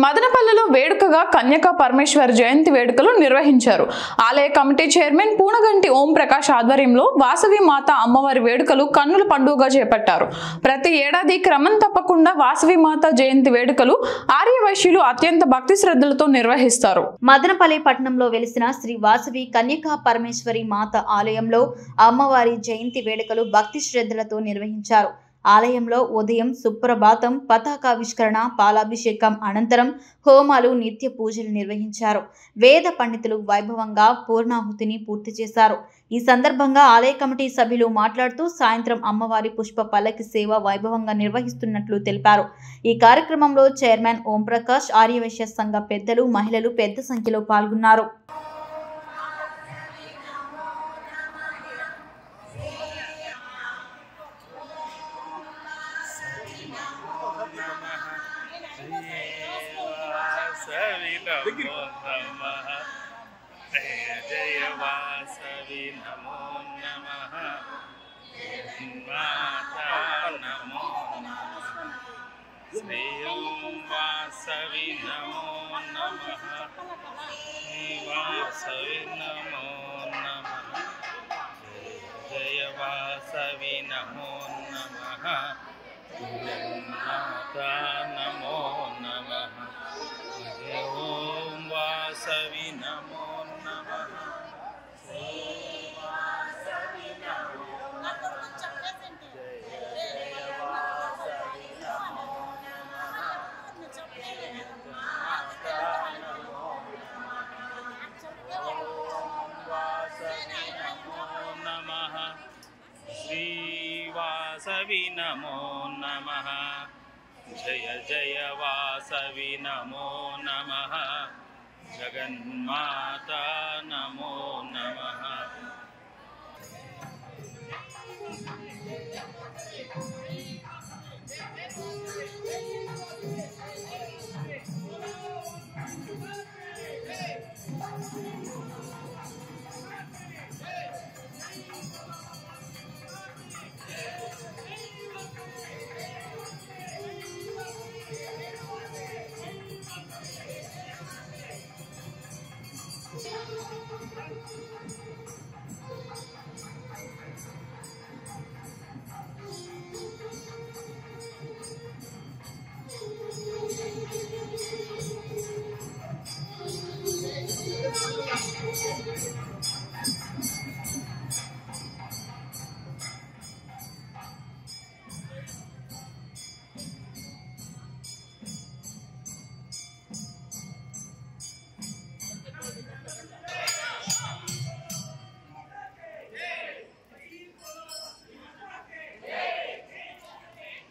మదనపల్లిలో వేడుకగా కన్యకా పరమేశ్వర జయంతి వేడుకలు నిర్వహించారు. ఆలయ కమిటీ చైర్మన్ పూనగంటి ఓం ప్రకాష్ ఆధ్వర్యంలో వాసవి మాత అమ్మవారి వేడుకలు కన్నుల పండుగగా చేపట్టారు. ప్రతి ఏడాది క్రమం తప్పకుండా వాసవి మాత జయంతి వేడుకలు ఆర్యవైశ్యులు అత్యంత భక్తి శ్రద్ధలతో నిర్వహిస్తారు. మదనపల్లి పట్టణంలో వెలిసిన శ్రీ వాసవి కన్యకా పరమేశ్వరి మాత ఆలయంలో అమ్మవారి జయంతి వేడుకలు భక్తి శ్రద్ధలతో నిర్వహించారు. ఆలయంలో ఉదయం సుప్రభాతం, పతాకావిష్కరణ, పాలాభిషేకం అనంతరం హోమాలు, నిత్య పూజలు నిర్వహించారు. వేద పండితులు వైభవంగా పూర్ణాహుతిని పూర్తి చేశారు. ఈ సందర్భంగా ఆలయ కమిటీ సభ్యులు మాట్లాడుతూ సాయంత్రం అమ్మవారి పుష్ప పల్లకి సేవ వైభవంగా నిర్వహిస్తున్నట్లు తెలిపారు. ఈ కార్యక్రమంలో చైర్మన్ ఓం ప్రకాష్, ఆర్యవైశ్య సంఘ పెద్దలు, మహిళలు పెద్ద సంఖ్యలో పాల్గొన్నారు. जय वासवी नमो नमः माता नमो नमः श्री वासवी नमो नमः वासवी नमो नमः जय वासवी नमो नमः माता नमो नमः ओम वासवी नमो नमः वासवी नमो नमः जय वासवी नमो नमः माता नमो नमः ओम वासवी नमो नमः श्री वासवी नमो नमः जय जय वासवी नमो नमः जगन्माता नमो नमः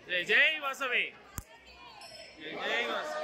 जय जय वासवी जय जय वासवी